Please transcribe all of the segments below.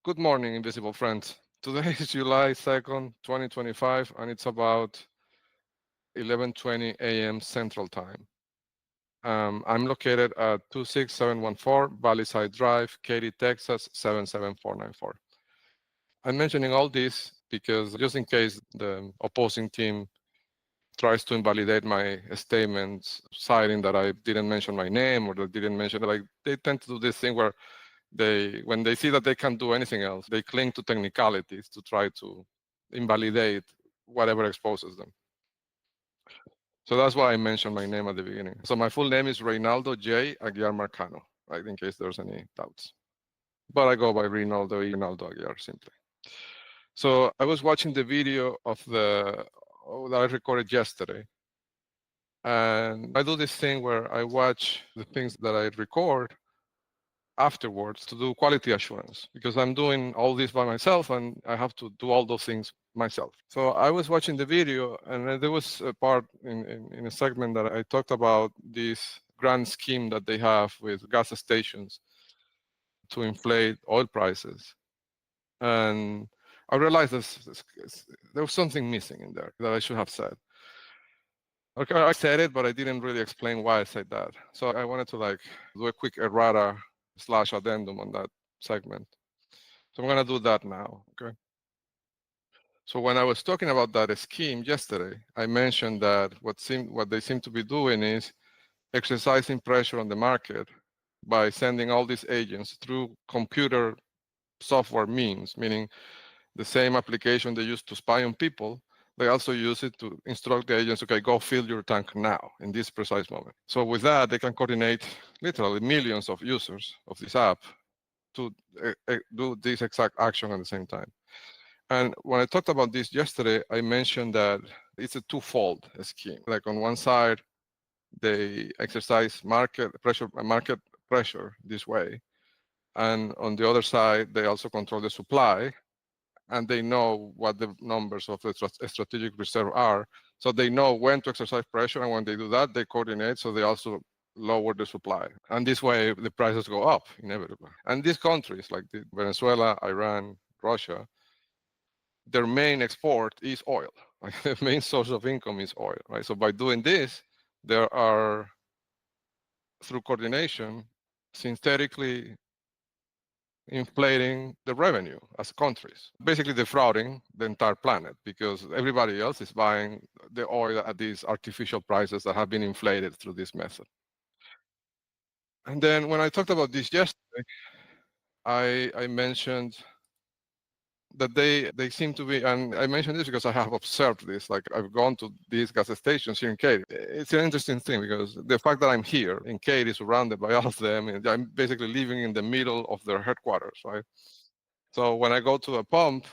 Good morning, invisible friends. Today is July 2nd, 2025, and it's about 11:20 a.m. Central Time. I'm located at 26714 Valleyside Drive, Katy, Texas 77494. I'm mentioning all this because just in case the opposing team tries to invalidate my statements, citing that I didn't mention my name or that didn't mention, like they tend to do this thing where when they see that they can't do anything else, they cling to technicalities to try to invalidate whatever exposes them. So that's why I mentioned my name at the beginning. So my full name is Reynaldo J. Aguiar Marcano, right, in case there's any doubts. But I go by Reynaldo Aguiar simply. So I was watching the video of that I recorded yesterday. And I do this thing where I watch the things that I record afterwards to do quality assurance because I'm doing all this by myself and I have to do all those things myself. So I was watching the video and there was a part in a segment that I talked about this grand scheme that they have with gas stations to inflate oil prices. And I realized there was something missing in there that I should have said. Okay, I said it, but I didn't really explain why I said that. So I wanted to do a quick errata / addendum on that segment. So I'm gonna do that now, okay? So when I was talking about that scheme yesterday, I mentioned that what they seem to be doing is exercising pressure on the market by sending all these agents through computer software means, meaning the same application they use to spy on people, they also use it to instruct the agents, okay, go fill your tank now in this precise moment. So with that, they can coordinate literally millions of users of this app to do this exact action at the same time. And when I talked about this yesterday, I mentioned that it's a twofold scheme. Like on one side, they exercise market pressure this way. And on the other side, they also control the supply and they know what the numbers of the strategic reserve are. So they know when to exercise pressure, and when they do that, they coordinate, so they also lower the supply. And this way, the prices go up inevitably. And these countries, like Venezuela, Iran, Russia, their main export is oil. Like the main source of income is oil, right? So by doing this, there are, through coordination, synthetically inflating the revenue as countries, basically defrauding the entire planet because everybody else is buying the oil at these artificial prices that have been inflated through this method. And then when I talked about this yesterday, I mentioned that they seem to be, and I mentioned this because I have observed this, like I've gone to these gas stations here in Katy. It's an interesting thing because the fact that I'm here in Katy, surrounded by all of them, and I'm basically living in the middle of their headquarters, right? So when I go to a pump,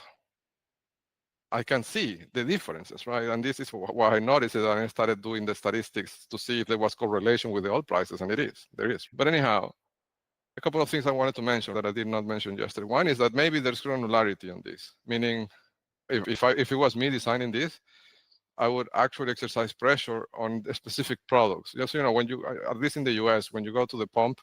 I can see the differences, right? And this is what I noticed, and I started doing the statistics to see if there was correlation with the oil prices, and there is. But anyhow, a couple of things I wanted to mention that I did not mention yesterday. One is that maybe there's granularity on this, meaning if it was me designing this, I would actually exercise pressure on the specific products. Just when you, at least in the U.S., when you go to the pump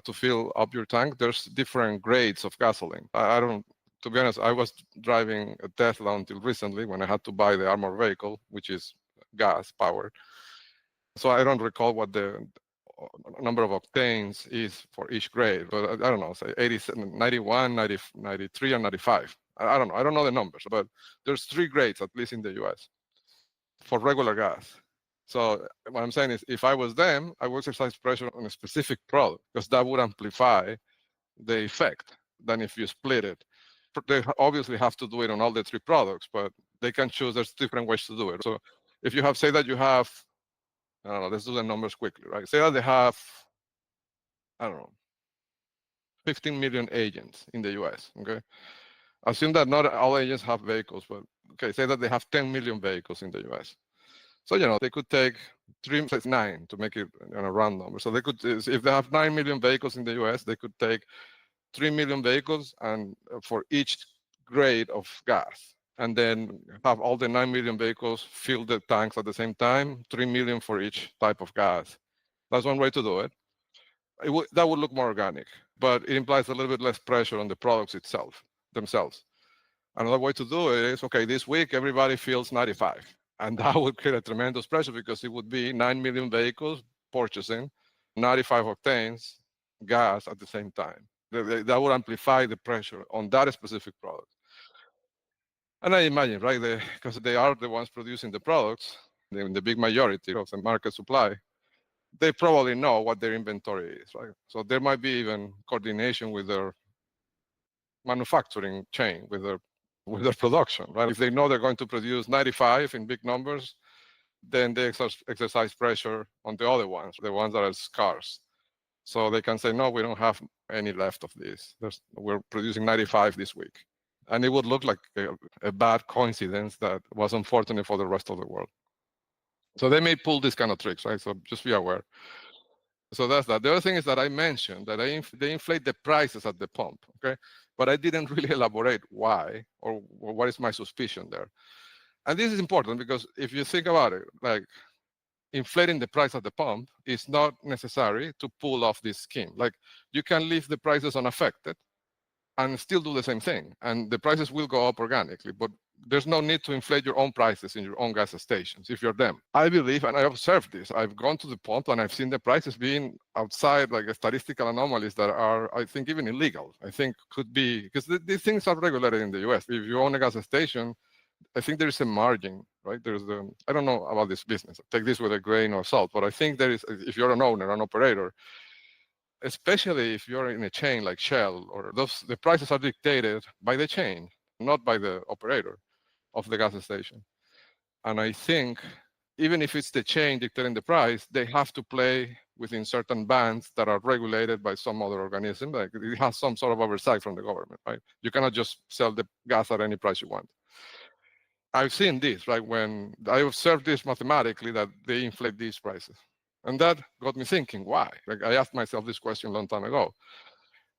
to fill up your tank, there's different grades of gasoline. I don't. To be honest, I was driving a Tesla until recently when I had to buy the armored vehicle, which is gas powered. So I don't recall what the number of octanes is for each grade, but I don't know, say 91, 90, 93, or 95. I don't know. I don't know the numbers, but there's 3 grades, at least in the US, for regular gas. So what I'm saying is if I was them, I would exercise pressure on a specific product because that would amplify the effect than if you split it. They obviously have to do it on all the 3 products, but they can choose. There's different ways to do it. So if you have, say that you have, I don't know, let's do the numbers quickly, right? Say that they have, I don't know, 15 million agents in the US, okay? Assume that not all agents have vehicles, but okay, say that they have 10 million vehicles in the US. So, they could take 9 to make it a round number. So they could, if they have 9 million vehicles in the US, they could take 3 million vehicles and for each grade of gas, and then have all the 9 million vehicles fill the tanks at the same time, 3 million for each type of gas. That's one way to do it. That would look more organic. but it implies a little bit less pressure on the products themselves. Another way to do it is, okay, this week everybody feels 95. And that would create a tremendous pressure because it would be 9 million vehicles purchasing 95 octanes gas at the same time. That would amplify the pressure on that specific product. And I imagine, right, because they are the ones producing the products, the big majority of the market supply, they probably know what their inventory is, right? So there might be even coordination with their manufacturing chain, with their production, right? If they know they're going to produce 95 in big numbers, then they exercise pressure on the other ones, the ones that are scarce. So they can say, no, we don't have any left of this. We're producing 95 this week. And it would look like a bad coincidence that was unfortunate for the rest of the world. So they may pull these kind of tricks, right? So just be aware. So that's that. The other thing is that I mentioned that they inflate the prices at the pump, okay? But I didn't really elaborate why or what is my suspicion there. And this is important because if you think about it, like inflating the price at the pump is not necessary to pull off this scheme. Like you can leave the prices unaffected and still do the same thing. And the prices will go up organically, but there's no need to inflate your own prices in your own gas stations if you're them. I believe, and I observed this, I've gone to the pump and I've seen the prices being outside like statistical anomalies that are, I think, even illegal. I think could be, because these things are regulated in the US. If you own a gas station, I think there is a margin, right? I don't know about this business. Take this with a grain of salt, but I think there is, if you're an owner, an operator, especially if you're in a chain like Shell, or the prices are dictated by the chain, not by the operator of the gas station. And I think even if it's the chain dictating the price, they have to play within certain bands that are regulated by some other organism. Like it has some sort of oversight from the government, right? You cannot just sell the gas at any price you want. I've seen this, right? When I observed this mathematically, that they inflate these prices. And that got me thinking, why? Like I asked myself this question a long time ago.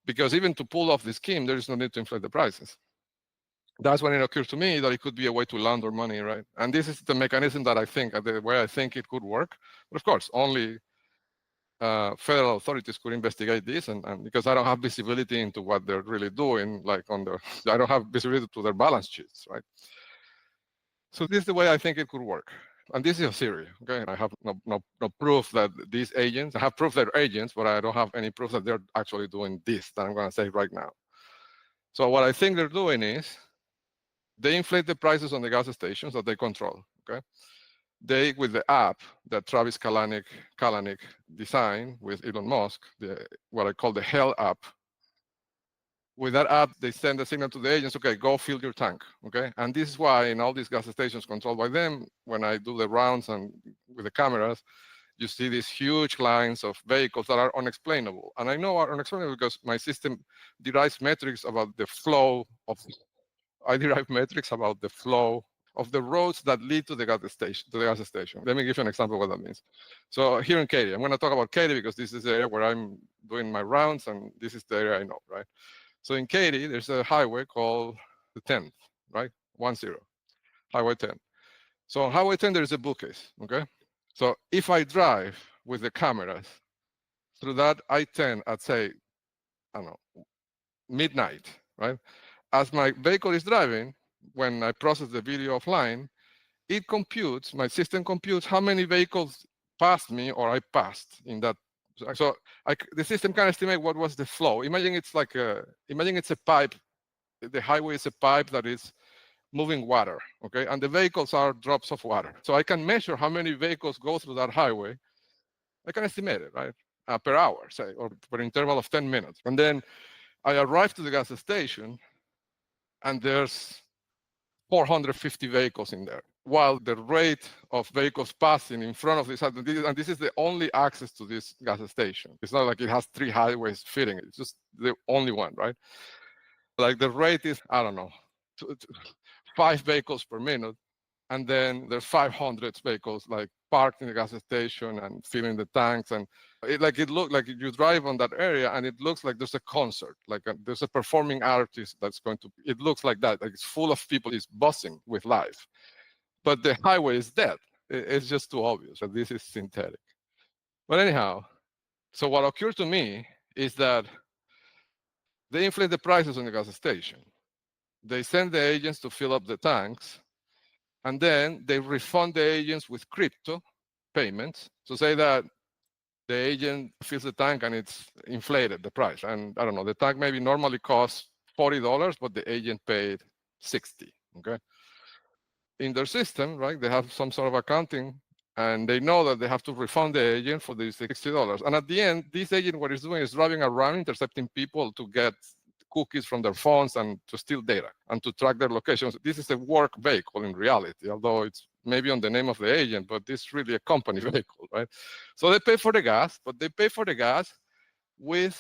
Because even to pull off the scheme, there is no need to inflate the prices. That's when it occurred to me that it could be a way to launder money, right? And this is the mechanism that I think, the way I think it could work. But of course, only federal authorities could investigate this, and because I don't have visibility into what they're really doing, like I don't have visibility to their balance sheets, right? So this is the way I think it could work. And this is a theory, okay? I have no proof that these agents, I have proof they're agents, but I don't have any proof that they're actually doing this that I'm gonna say right now. So what I think they're doing is, they inflate the prices on the gas stations that they control, okay? They, with the app that Travis Kalanick designed with Elon Musk, what I call the Hell app. With that app, they send a signal to the agents, okay, go fill your tank, okay? And this is why in all these gas stations controlled by them, when I do the rounds and with the cameras, you see these huge lines of vehicles that are unexplainable. And I know are unexplainable because my system derives metrics about the flow of, I derive metrics about the flow of the roads that lead to the gas station. Let me give you an example of what that means. So here in Katy, I'm going to talk about Katy because this is the area where I'm doing my rounds, and this is the area I know, right? So in Katy, there's a highway called the 10th, right? 10, Highway 10. So on Highway 10, there's a bookcase, okay? So if I drive with the cameras through that I-10 at, say, I don't know, midnight, right? As my vehicle is driving, when I process the video offline, it computes, my system computes how many vehicles passed me or I passed in that. So the system can estimate what was the flow. Imagine it's a pipe. The highway is a pipe that is moving water, okay? And the vehicles are drops of water. So I can measure how many vehicles go through that highway. I can estimate it, right? Per hour, say, or per interval of 10 minutes. And then I arrive to the gas station, and there's 450 vehicles in there, while the rate of vehicles passing in front of this, and this is the only access to this gas station. It's not like it has 3 highways fitting it. It's just the only one, right? Like the rate is, I don't know, 5 vehicles per minute. And then there's 500 vehicles like parked in the gas station and filling the tanks. And it looks like you drive on that area and it looks like there's a concert, there's a performing artist that's going to, it looks like that, like it's full of people, it's buzzing with life. But the highway is dead. It's just too obvious that this is synthetic. But anyhow, so what occurred to me is that they inflate the prices on the gas station. They send the agents to fill up the tanks, and then they refund the agents with crypto payments. So say that the agent fills the tank and it's inflated the price. And I don't know, the tank maybe normally costs $40, but the agent paid 60. Okay. In their system, right, they have some sort of accounting, and they know that they have to refund the agent for the $60. And at the end, this agent, what he's doing is driving around intercepting people to get cookies from their phones and to steal data and to track their locations. This is a work vehicle in reality, although it's maybe on the name of the agent, but this is really a company vehicle, right? So they pay for the gas, but they pay for the gas with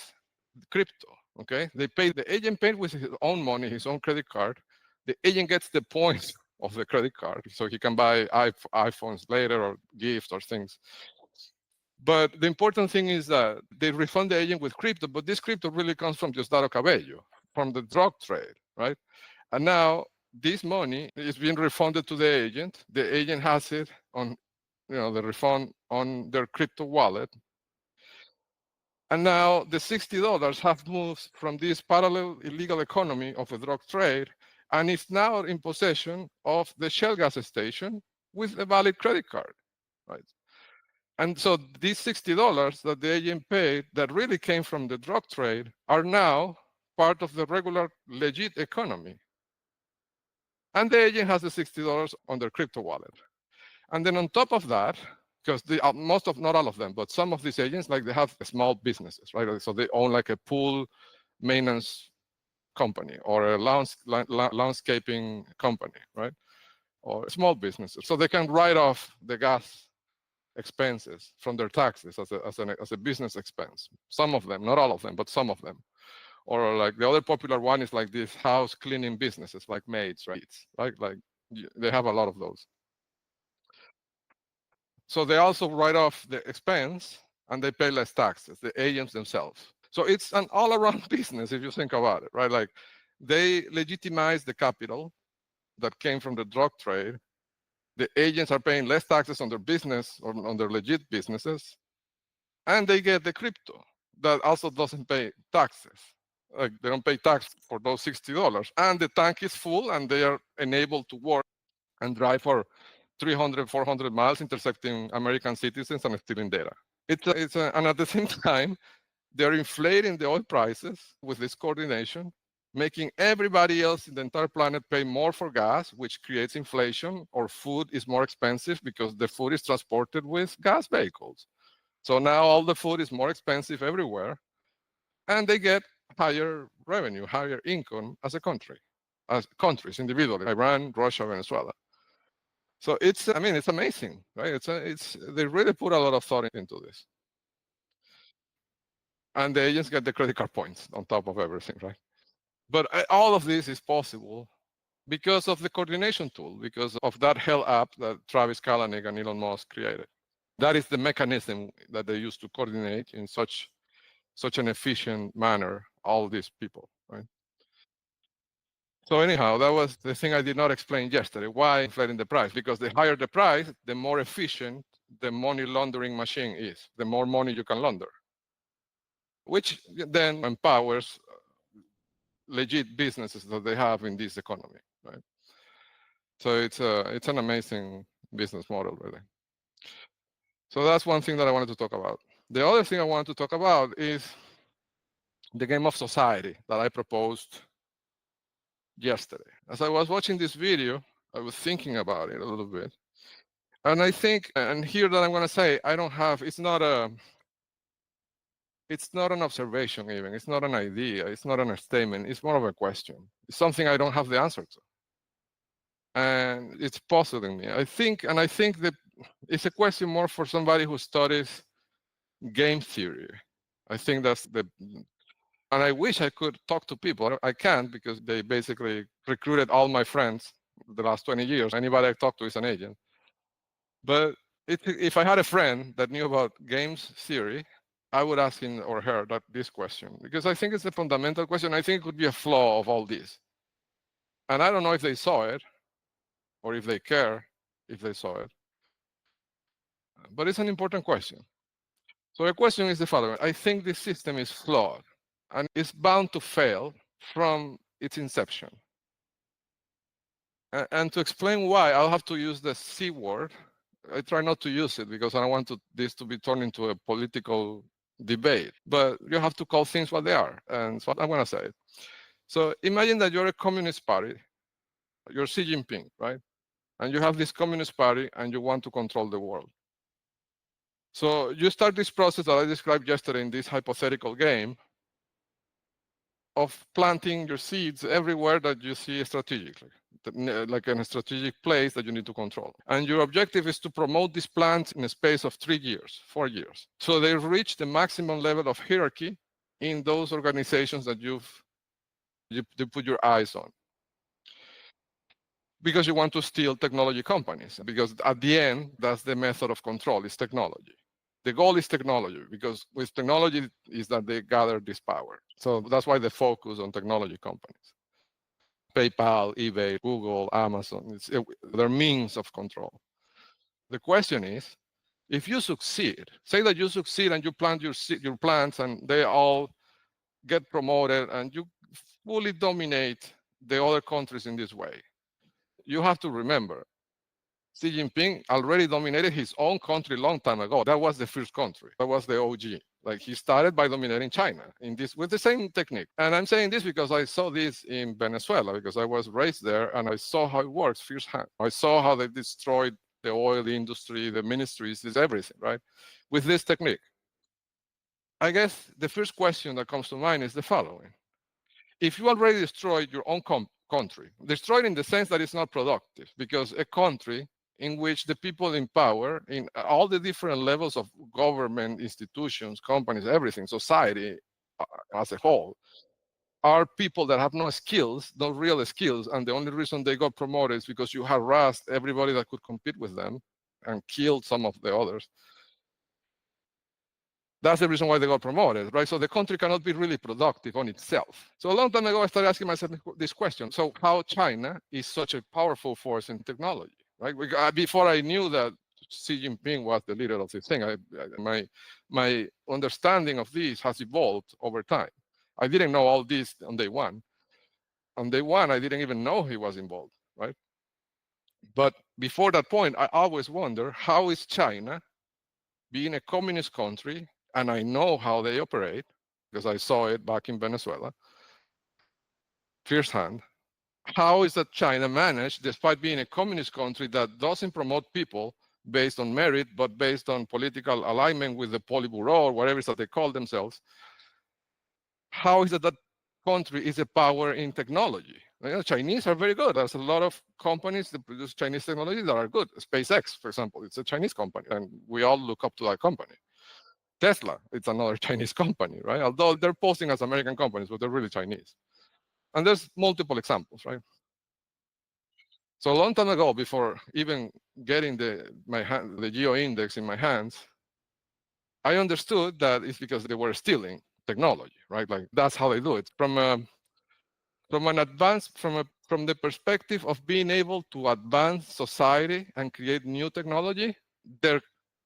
crypto, okay? The agent paid with his own money, his own credit card. The agent gets the points of the credit card, so he can buy iPhones later or gifts or things. But the important thing is that they refund the agent with crypto, but this crypto really comes from Diosdado Cabello, from the drug trade, right? And now this money is being refunded to the agent. The agent has it on, the refund on their crypto wallet. And now the $60 have moved from this parallel illegal economy of the drug trade, and it's now in possession of the Shell gas station with a valid credit card, right? And so these $60 that the agent paid that really came from the drug trade are now part of the regular legit economy. And the agent has the $60 on their crypto wallet. And then on top of that, because not all of them, but some of these agents, like they have small businesses, right? So they own like a pool maintenance company or a landscaping company, right? Or small businesses. So they can write off the gas expenses from their taxes as a business expense. Some of them, not all of them, but some of them. Or like the other popular one is like these house cleaning businesses, like maids, right? Like they have a lot of those. So they also write off the expense and they pay less taxes, the agents themselves. So it's an all-around business if you think about it, right? Like they legitimize the capital that came from the drug trade. The agents are paying less taxes on their business or on their legit businesses, and they get the crypto that also doesn't pay taxes. Like they don't pay tax for those $60, and the tank is full, and they are enabled to work and drive for 300, 400 miles, intercepting American citizens and stealing data. And at the same time, they're inflating the oil prices with this coordination, making everybody else in the entire planet pay more for gas, which creates inflation, or food is more expensive because the food is transported with gas vehicles. So now all the food is more expensive everywhere, and they get higher revenue, higher income as a country, as countries individually, Iran, Russia, Venezuela. So it's amazing, right? They really put a lot of thought into this. And the agents get the credit card points on top of everything, right? But all of this is possible because of the coordination tool, because of that Hell app that Travis Kalanick and Elon Musk created. That is the mechanism that they use to coordinate in such an efficient manner all these people, right? So anyhow, that was the thing I did not explain yesterday. Why inflating the price? Because the higher the price, the more efficient the money laundering machine is, the more money you can launder, which then empowers legit businesses that they have in this economy, right? So it's an amazing business model, really. So that's one thing that I wanted to talk about. The other thing I wanted to talk about is the game of society that I proposed yesterday. As I was watching this video, I was thinking about it a little bit. And I think, and here that I'm going to say, it's not an observation even, it's not an idea, it's not an statement, it's more of a question. It's something I don't have the answer to. And it's puzzling me. I think that it's a question more for somebody who studies game theory. I think and I wish I could talk to people. I can't because they basically recruited all my friends the last 20 years. Anybody I talk to is an agent. But if I had a friend that knew about games theory, I would ask him or her this question, because I think it's a fundamental question. I think it could be a flaw of all this. And I don't know if they saw it or if they care if they saw it. But it's an important question. So the question is the following. I think this system is flawed. and it's bound to fail from its inception. And to explain why, I'll have to use the C word. I try not to use it because I don't want this to be turned into a political debate, but you have to call things what they are, and that's what I'm going to say. So imagine that you're a communist party, you're Xi Jinping, right? And you have this communist party and you want to control the world. So you start this process that I described yesterday in this hypothetical game of planting your seeds everywhere that you see strategically, like in a strategic place that you need to control. And your objective is to promote these plants in a space of 3 years, 4 years. So they reach the maximum level of hierarchy in those organizations that you put your eyes on. Because you want to steal technology companies, because at the end, that's the method of control, is technology. The goal is technology, because with technology is that they gather this power. So that's why they focus on technology companies. PayPal, eBay, Google, Amazon, they're means of control. The question is, if you succeed, say that you succeed and you plant your plants and they all get promoted and you fully dominate the other countries in this way, you have to remember, Xi Jinping already dominated his own country a long time ago. That was the first country. That was the OG. Like, he started by dominating China with the same technique. And I'm saying this because I saw this in Venezuela, because I was raised there and I saw how it works firsthand. I saw how they destroyed the oil industry, the ministries, everything, right? With this technique. I guess the first question that comes to mind is the following. If you already destroyed your own country, destroyed in the sense that it's not productive, because a country in which the people in power, in all the different levels of government, institutions, companies, everything, society as a whole, are people that have no skills, no real skills, and the only reason they got promoted is because you harassed everybody that could compete with them and killed some of the others. That's the reason why they got promoted, right? So the country cannot be really productive on itself. So a long time ago, I started asking myself this question. So how China is such a powerful force in technology, right? Before I knew that Xi Jinping was the leader of this thing, my understanding of this has evolved over time. I didn't know all this on day one. On day one, I didn't even know he was involved, right? But before that point, I always wonder, how is China, being a communist country, and I know how they operate because I saw it back in Venezuela firsthand, how is that China managed, despite being a communist country that doesn't promote people based on merit, but based on political alignment with the Politburo or whatever it is that they call themselves, how is it that country is a power in technology? Chinese are very good. There's a lot of companies that produce Chinese technology that are good. SpaceX, for example, it's a Chinese company, and we all look up to that company. Tesla, it's another Chinese company, right? Although they're posting as American companies, but they're really Chinese. And there's multiple examples, right? So a long time ago, before even getting the geo index in my hands, I understood that it's because they were stealing technology, right? Like, that's how they do it. From the perspective of being able to advance society and create new technology, their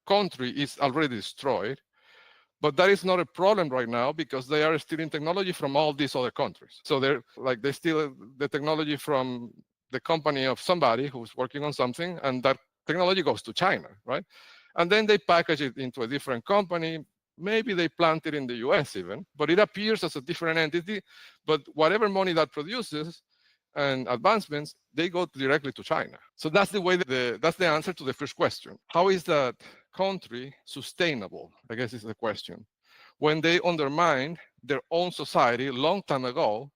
country is already destroyed. But that is not a problem right now because they are stealing technology from all these other countries. So they steal the technology from the company of somebody who's working on something, and that technology goes to China, right? And then they package it into a different company. Maybe they plant it in the US even, but it appears as a different entity. But whatever money that produces and advancements, they go directly to China. So that's the way that's the answer to the first question. How is that country sustainable, I guess is the question, when they undermined their own society a long time ago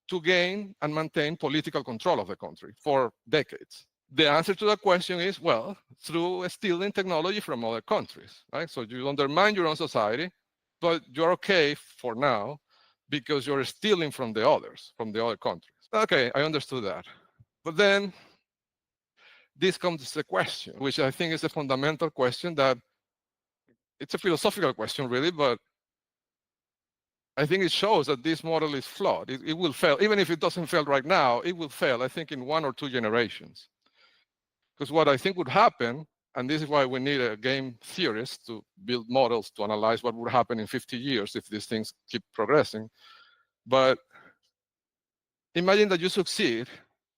to gain and maintain political control of the country for decades? The answer to that question is, well, through stealing technology from other countries, right? So you undermine your own society, but you're okay for now because you're stealing from the others, from the other countries. Okay, I understood that. But then this comes to the question, which I think is a fundamental question that it's a philosophical question, really, but I think it shows that this model is flawed. It will fail. Even if it doesn't fail right now, it will fail, I think, in 1 or 2 generations. Because what I think would happen, and this is why we need a game theorist to build models to analyze what would happen in 50 years if these things keep progressing. But imagine that you succeed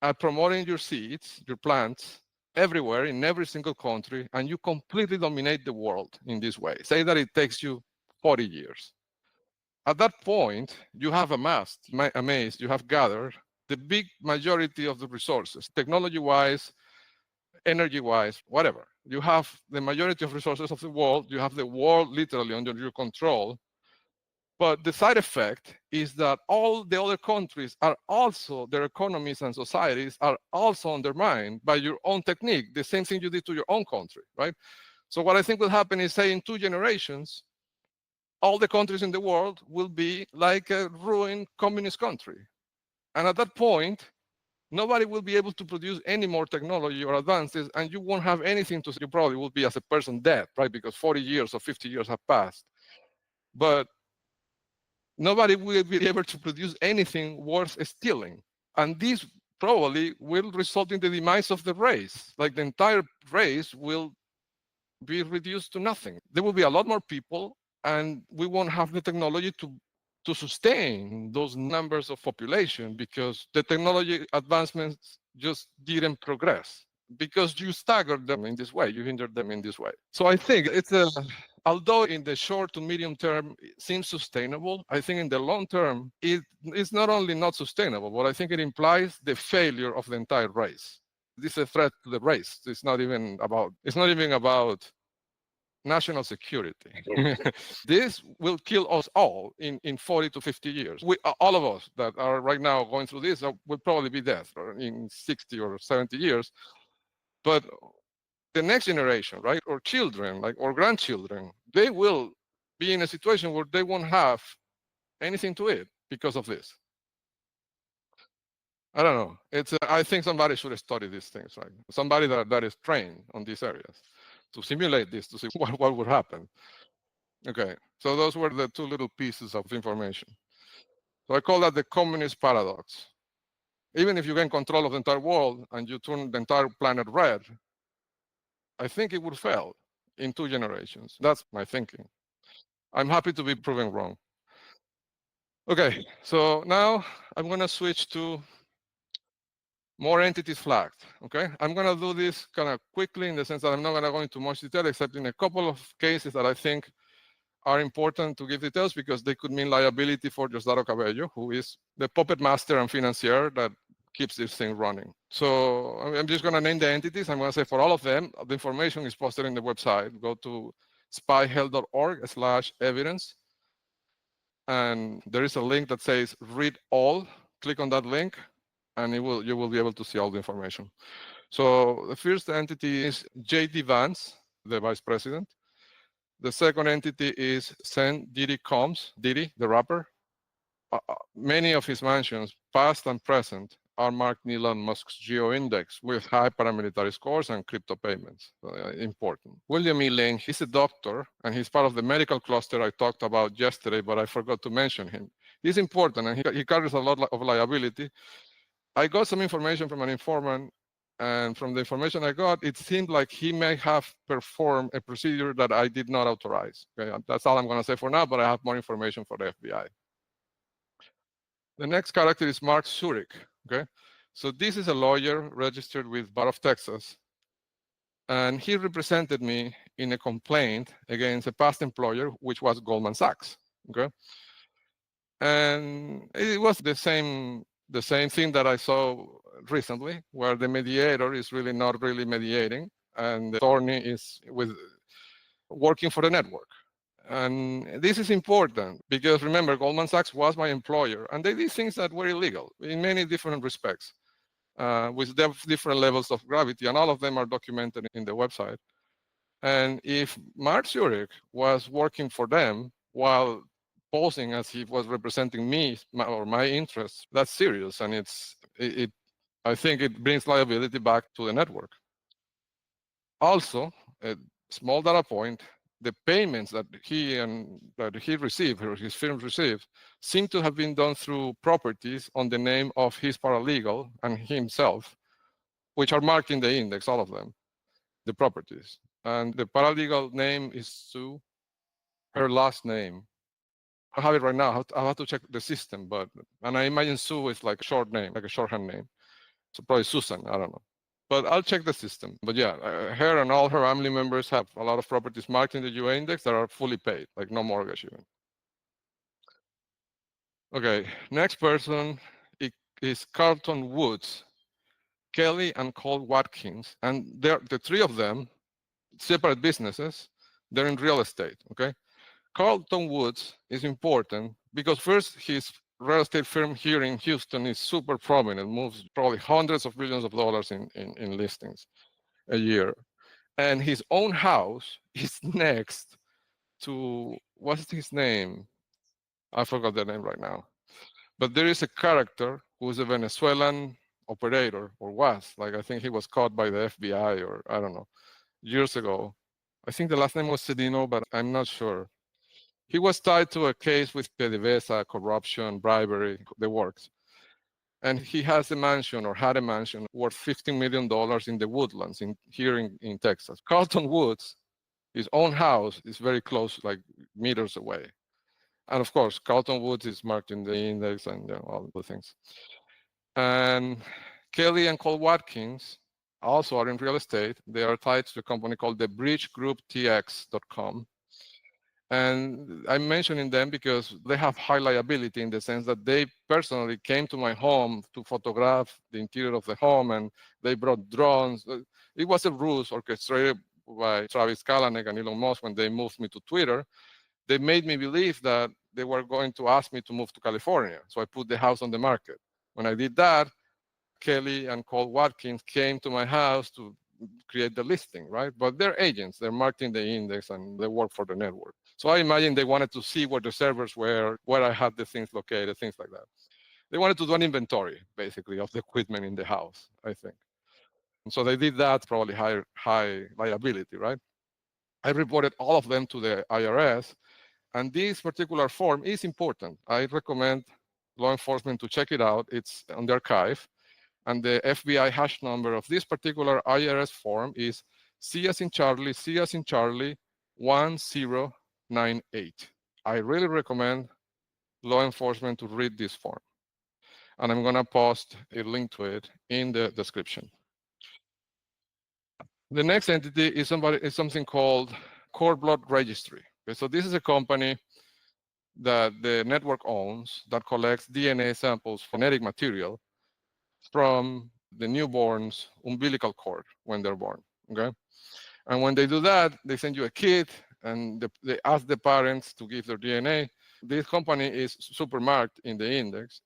at promoting your seeds, your plants, everywhere in every single country, and you completely dominate the world in this way. Say that it takes you 40 years. At that point, you have amassed, you have gathered the big majority of the resources, technology-wise, energy-wise, whatever. You have the majority of resources of the world. You have the world literally under your control. But the side effect is that all the other countries are also, their economies and societies are also undermined by your own technique, the same thing you did to your own country, right? So what I think will happen is, say, in 2 generations, all the countries in the world will be like a ruined communist country. And at that point, nobody will be able to produce any more technology or advances, and you won't have anything to say. You probably will be, as a person, dead, right? Because 40 years or 50 years have passed. But nobody will be able to produce anything worth stealing. And this probably will result in the demise of the race. Like, the entire race will be reduced to nothing. There will be a lot more people, and we won't have the technology to sustain those numbers of population, because the technology advancements just didn't progress, because you staggered them in this way, you hindered them in this way. So I think it's a, although in the short to medium term it seems sustainable, I think in the long term it is not only not sustainable, but I think it implies the failure of the entire race. This is a threat to the race. It's not even about national security. This will kill us all in 40 to 50 years. All of us that are right now going through this will probably be dead in 60 or 70 years. But the next generation, right, or children, like, or grandchildren, they will be in a situation where they won't have anything to eat because of this. I don't know. I think somebody should study these things, right? Somebody that is trained on these areas to simulate this, to see what would happen. Okay, so those were the 2 little pieces of information. So I call that the communist paradox. Even if you gain control of the entire world and you turn the entire planet red, I think it would fail in 2 generations. That's my thinking. I'm happy to be proven wrong. Okay, so now I'm going to switch to more entities flagged. Okay, I'm going to do this kind of quickly, in the sense that I'm not going to go into much detail, except in a couple of cases that I think are important to give details, because they could mean liability for Diosdado Cabello, who is the puppet master and financier that keeps this thing running. So I'm just going to name the entities. I'm going to say for all of them, the information is posted in the website. Go to spyhealth.org/evidence. And there is a link that says read all. Click on that link, and you will be able to see all the information. So the first entity is J.D. Vance, the vice president. The second entity is Sen Diddy Combs, Diddy, the rapper. Many of his mansions, past and present, are marked in Elon Musk's geo-index with high paramilitary scores and crypto payments. Important. William E. Lane, he's a doctor, and he's part of the medical cluster I talked about yesterday, but I forgot to mention him. He's important, and he carries a lot of liability. I got some information from an informant, and from the information I got, it seemed like he may have performed a procedure that I did not authorize. Okay? That's all I'm going to say for now, but I have more information for the FBI. The next character is Mark Zurich. Okay, so this is a lawyer registered with Bar of Texas, and he represented me in a complaint against a past employer, which was Goldman Sachs. Okay, and it was the same thing that I saw recently, where the mediator is really not really mediating, and the attorney is working for the network. And this is important because, remember, Goldman Sachs was my employer, and they did things that were illegal in many different respects, with different levels of gravity, and all of them are documented in the website. And if Mark Zurich was working for them while posing as he was representing me or my interests, that's serious, and I think it brings liability back to the network. Also, a small data point, the payments that he received, or his firm received, seem to have been done through properties on the name of his paralegal and himself, which are marked in the index, all of them, the properties. And the paralegal name is Sue. Her last name I have it right now. I have to check the system, and I imagine Sue is like a short name, like a shorthand name. So probably Susan, I don't know. But I'll check the system. But yeah, her and all her family members have a lot of properties marked in the UA index that are fully paid, like no mortgage even. Okay, next person is Carlton Woods, Kelly and Cole Watkins. And they're the three of them, separate businesses. They're in real estate, okay? Carlton Woods is important because first, his real estate firm here in Houston is super prominent, moves probably hundreds of millions of dollars in listings a year. And his own house is next to, what's his name? I forgot the name right now. But there is a character who's a Venezuelan operator, or was, like I think he was caught by the FBI, or I don't know, years ago. I think the last name was Cedino, but I'm not sure. He was tied to a case with PDVSA, corruption, bribery, the works. And he has a mansion, or had a mansion, worth $15 million in the Woodlands here in Texas. Carlton Woods, his own house, is very close, like meters away. And of course, Carlton Woods is marked in the index and all the things. And Kelly and Cole Watkins also are in real estate. They are tied to a company called the bridgegrouptx.com. And I'm mentioning them because they have high liability in the sense that they personally came to my home to photograph the interior of the home, and they brought drones. It was a ruse orchestrated by Travis Kalanick and Elon Musk when they moved me to Twitter. They made me believe that they were going to ask me to move to California. So I put the house on the market. When I did that, Kelly and Cole Watkins came to my house to create the listing, right? But they're agents, they're marking the index, and they work for the network. So I imagine they wanted to see where the servers were, where I had the things located, things like that. They wanted to do an inventory, basically, of the equipment in the house, I think. And so they did that, probably high liability, right? I reported all of them to the IRS, and this particular form is important. I recommend law enforcement to check it out. It's on the archive. And the FBI hash number of this particular IRS form is C as in Charlie, 1098. I really recommend law enforcement to read this form. And I'm going to post a link to it in the description. The next entity is something called Cord Blood Registry. Okay, so this is a company that the network owns that collects DNA samples, genetic material, from the newborn's umbilical cord when they're born, okay? And when they do that, they send you a kit, and they ask the parents to give their DNA. This company is super marked in the index,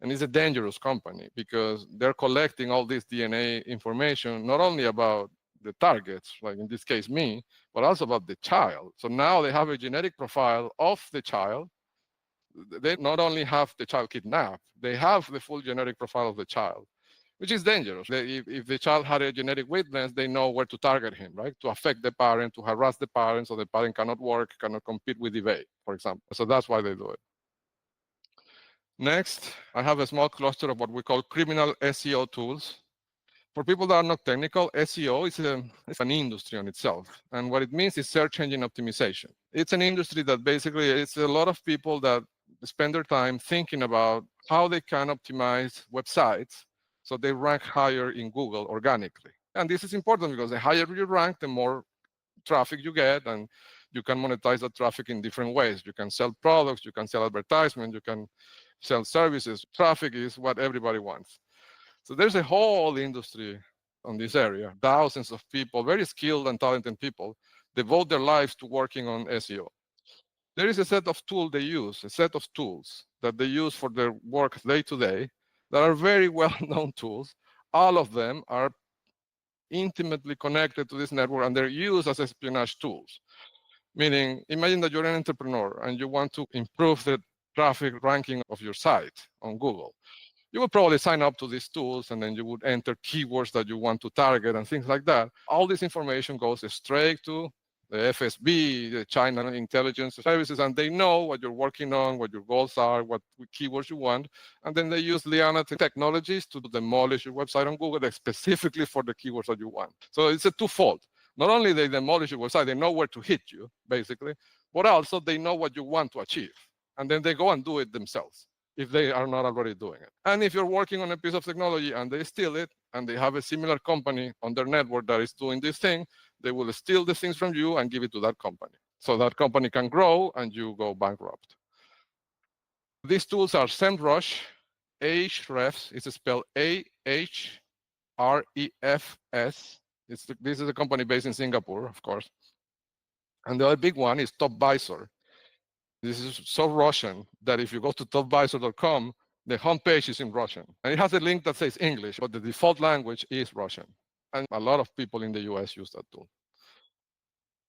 and it's a dangerous company because they're collecting all this DNA information, not only about the targets, like in this case me, but also about the child. So now they have a genetic profile of the child. They not only have the child kidnapped, they have the full genetic profile of the child, which is dangerous. If the child had a genetic weakness, they know where to target him, right? To affect the parent, to harass the parent, so the parent cannot work, cannot compete with eBay, for example. So that's why they do it. Next, I have a small cluster of what we call criminal SEO tools. For people that are not technical, SEO is an industry on itself. And what it means is search engine optimization. It's an industry that basically, it's a lot of people that spend their time thinking about how they can optimize websites so they rank higher in Google organically. And this is important because the higher you rank, the more traffic you get, and you can monetize that traffic in different ways. You can sell products, you can sell advertisements, you can sell services. Traffic is what everybody wants. So there's a whole industry on this area. Thousands of people, very skilled and talented people, devote their lives to working on SEO. There is a set of tools they use, a set of tools that they use for their work day to day that are very well-known tools. All of them are intimately connected to this network, and they're used as espionage tools. Meaning, imagine that you're an entrepreneur and you want to improve the traffic ranking of your site on Google. You would probably sign up to these tools, and then you would enter keywords that you want to target and things like that. All this information goes straight to the FSB, the China Intelligence Services, and they know what you're working on, what your goals are, what keywords you want. And then they use Liana technologies to demolish your website on Google specifically for the keywords that you want. So it's a twofold. Not only they demolish your website, they know where to hit you, basically, but also they know what you want to achieve. and then they go and do it themselves if they are not already doing it. And if you're working on a piece of technology and they steal it, and they have a similar company on their network that is doing this thing, they will steal the things from you and give it to that company. So that company can grow and you go bankrupt. These tools are SEMrush, Ahrefs, it's spelled Ahrefs. This is a company based in Singapore, of course. And the other big one is TopVisor. This is so Russian that if you go to topvisor.com, the homepage is in Russian. And it has a link that says English, but the default language is Russian. And a lot of people in the US use that tool.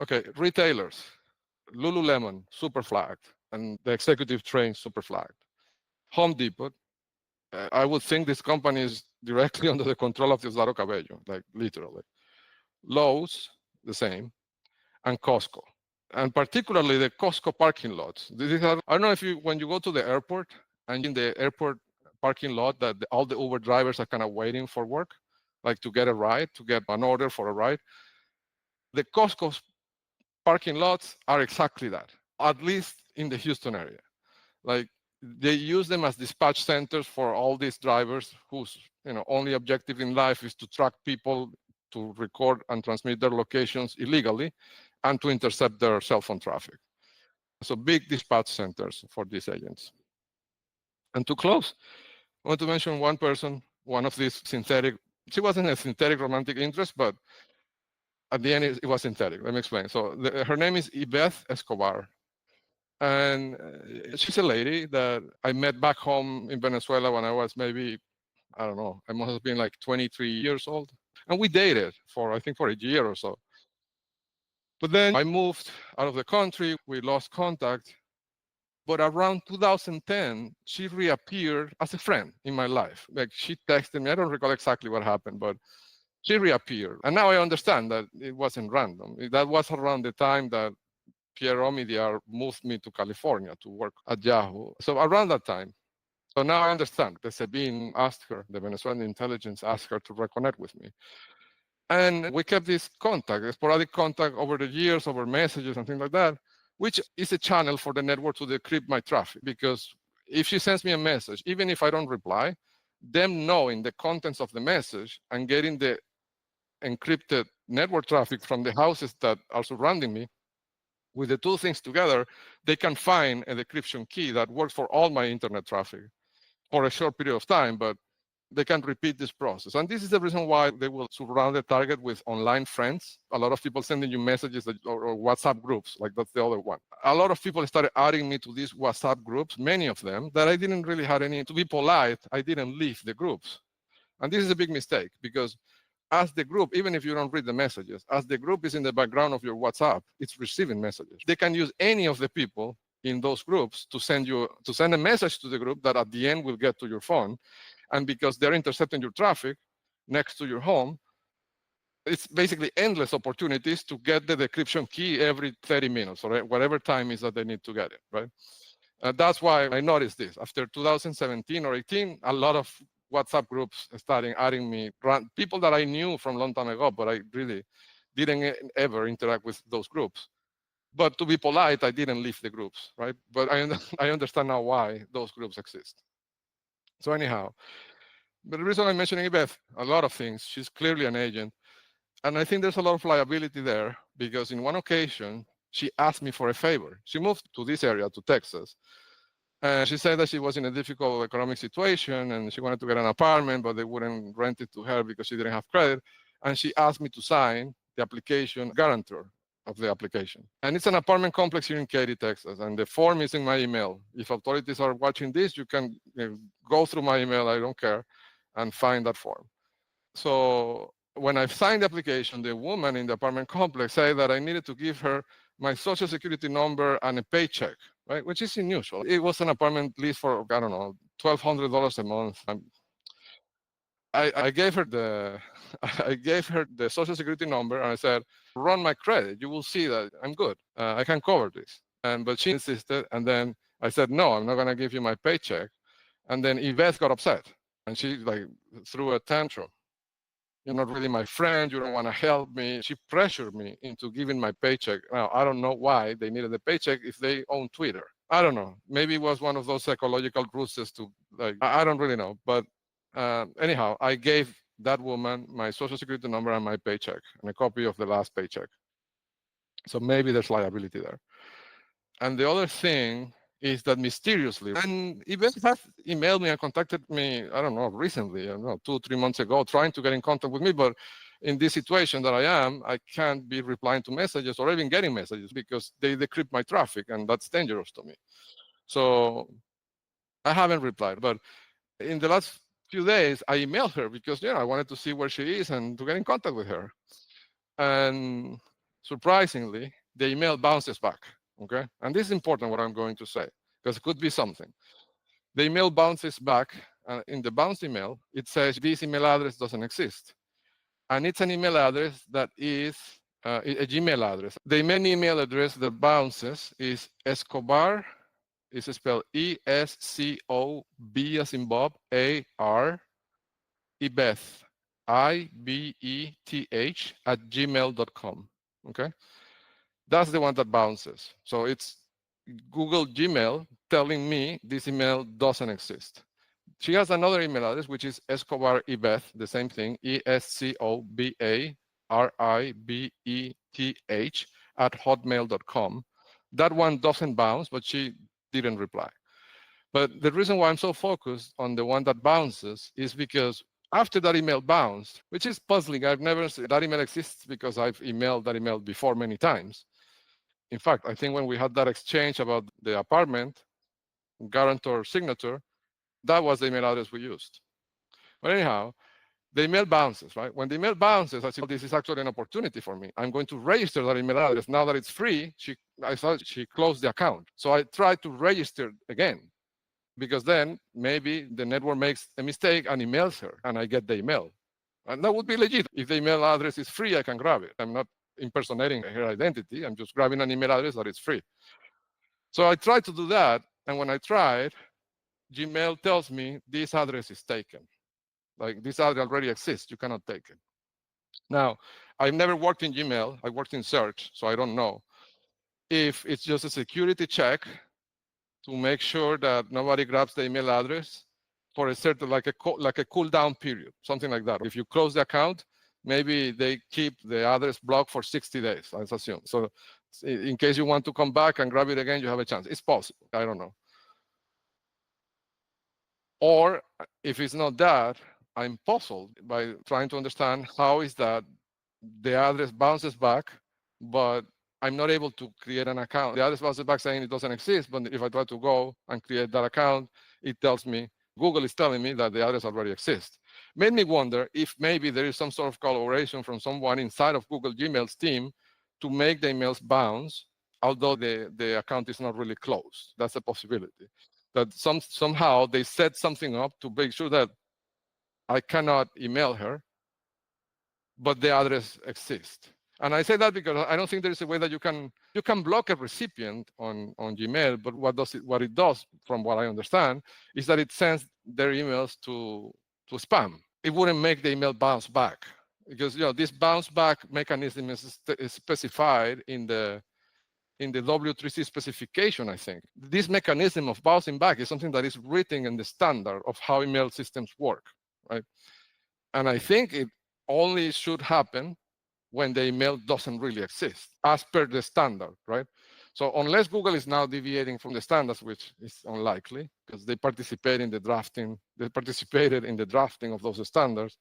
Okay, retailers. Lululemon, super flagged. And the executive train, super flagged. Home Depot, I would think this company is directly under the control of Diosdado Cabello, like literally. Lowe's, the same. And Costco. And particularly the Costco parking lots. I don't know if you, when you go to the airport and in the airport parking lot that all the Uber drivers are kind of waiting for work, like to get a ride, to get an order for a ride. The Costco parking lots are exactly that, at least in the Houston area. Like they use them as dispatch centers for all these drivers whose only objective in life is to track people, to record and transmit their locations illegally, and to intercept their cell phone traffic. So big dispatch centers for these agents. And to close, I want to mention one person, one of these synthetic, she wasn't a synthetic romantic interest, but at the end it was synthetic. Let me explain. So her name is Ibeth Escobar. And she's a lady that I met back home in Venezuela when I was maybe, I don't know, I must have been like 23 years old. And we dated for, I think, for a year or so. But then I moved out of the country, we lost contact. But around 2010, she reappeared as a friend in my life. Like she texted me, I don't recall exactly what happened, but she reappeared. And now I understand that it wasn't random. That was around the time that Pierre Omidyar moved me to California to work at Yahoo. So around that time. So now I understand. The Sabine asked her, the Venezuelan intelligence asked her to reconnect with me. And we kept this contact, sporadic contact over the years, over messages and things like that, which is a channel for the network to decrypt my traffic. Because if she sends me a message, even if I don't reply, them knowing the contents of the message and getting the encrypted network traffic from the houses that are surrounding me, with the two things together, they can find a decryption key that works for all my internet traffic for a short period of time, but they can repeat this process. And this is the reason why they will surround the target with online friends. A lot of people sending you messages or WhatsApp groups, like that's the other one. A lot of people started adding me to these WhatsApp groups, many of them, that I didn't really have any, to be polite, I didn't leave the groups. And this is a big mistake because as the group, even if you don't read the messages, as the group is in the background of your WhatsApp, it's receiving messages. They can use any of the people in those groups to send a message to the group that at the end will get to your phone. And because they're intercepting your traffic next to your home, it's basically endless opportunities to get the decryption key every 30 minutes or whatever time is that they need to get it, right? That's why I noticed this. After 2017 or 18, a lot of WhatsApp groups starting adding me, people that I knew from a long time ago, but I really didn't ever interact with those groups. But to be polite, I didn't leave the groups, right? But I understand now why those groups exist. So anyhow, but the reason I'm mentioning Beth, a lot of things, she's clearly an agent. And I think there's a lot of liability there because in one occasion, she asked me for a favor. She moved to this area, to Texas. And she said that she was in a difficult economic situation and she wanted to get an apartment, but they wouldn't rent it to her because she didn't have credit. And she asked me to sign the application guarantor of the application. And it's an apartment complex here in Katy, Texas. And the form is in my email. If authorities are watching this, you can go through my email, I don't care, and find that form. So when I signed the application, the woman in the apartment complex said that I needed to give her my social security number and a paycheck, right? Which is unusual. It was an apartment lease for, I don't know, $1,200 a month. I gave her the I gave her the social security number and I said, run my credit. You will see that I'm good. I can cover this. But she insisted. And then I said, no, I'm not going to give you my paycheck. And then Yvette got upset and she like threw a tantrum. You're not really my friend. You don't want to help me. She pressured me into giving my paycheck. Now, I don't know why they needed the paycheck if they own Twitter. I don't know. Maybe it was one of those psychological ruses to like, I don't really know. But anyhow, I gave that woman my social security number and my paycheck and a copy of the last paycheck. So maybe there's liability there. And the other thing is that mysteriously, and Yvette has emailed me and contacted me, I don't know, recently, I don't know, 2-3 months ago, trying to get in contact with me. But in this situation that I am, I can't be replying to messages or even getting messages because they decrypt my traffic, and that's dangerous to me. So I haven't replied. But in the last few days, I emailed her because I wanted to see where she is and to get in contact with her. And surprisingly, the email bounces back. Okay, and this is important what I'm going to say because it could be something. The email bounces back, and in the bounce email, it says this email address doesn't exist, and it's an email address that is a Gmail address. The main email address that bounces is Escobar. It's spelled ESCOB as in Bob, AR, Ibeth, IBETH @gmail.com. Okay, that's the one that bounces. So it's Google Gmail telling me this email doesn't exist. She has another email address, which is Escobar Ibeth, the same thing, ESCOBARIBETH @hotmail.com. That one doesn't bounce, but she didn't reply. But the reason why I'm so focused on the one that bounces is because after that email bounced, which is puzzling, I've never seen that email exists because I've emailed that email before many times. In fact, I think when we had that exchange about the apartment, guarantor signature, that was the email address we used. But anyhow, the email bounces, right? When the email bounces, I say, well, this is actually an opportunity for me. I'm going to register that email address. Now that it's free, I thought she closed the account. So I tried to register again because then maybe the network makes a mistake and emails her and I get the email. And that would be legit. If the email address is free, I can grab it. I'm not impersonating her identity. I'm just grabbing an email address that is free. So I tried to do that. And when I tried, Gmail tells me this address is taken. Like this address already exists. You cannot take it. Now, I've never worked in Gmail. I worked in search, so I don't know if it's just a security check to make sure that nobody grabs the email address for a certain, like a cool down period, something like that. If you close the account, maybe they keep the address blocked for 60 days, let's assume. So in case you want to come back and grab it again, you have a chance. It's possible. I don't know. Or if it's not that, I'm puzzled by trying to understand how is that the address bounces back, but I'm not able to create an account. The address bounces back saying it doesn't exist, but if I try to go and create that account, it tells me, Google is telling me that the address already exists. Made me wonder if maybe there is some sort of collaboration from someone inside of Google Gmail's team to make the emails bounce, although the account is not really closed. That's a possibility. That somehow they set something up to make sure that I cannot email her, but the address exists. And I say that because I don't think there is a way that you can block a recipient on Gmail, but what it does, from what I understand, is that it sends their emails to spam. It wouldn't make the email bounce back because this bounce back mechanism is specified in the W3C specification, I think. This mechanism of bouncing back is something that is written in the standard of how email systems work, right? And I think it only should happen when the email doesn't really exist, as per the standard, right? So unless Google is now deviating from the standards, which is unlikely, because they participated in the drafting of those standards,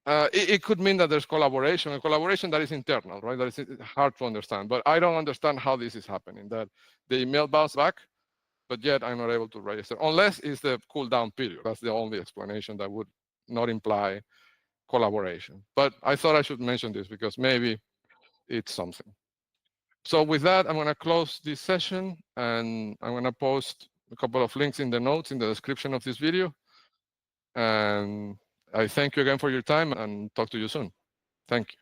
it could mean that there's collaboration, a collaboration that is internal, right? That is hard to understand. But I don't understand how this is happening, that the email bounce back, but yet I'm not able to register, unless it's the cooldown period. That's the only explanation that would not imply collaboration. But I thought I should mention this because maybe it's something. So with that, I'm going to close this session, and I'm going to post a couple of links in the notes in the description of this video. And I thank you again for your time and talk to you soon. Thank you.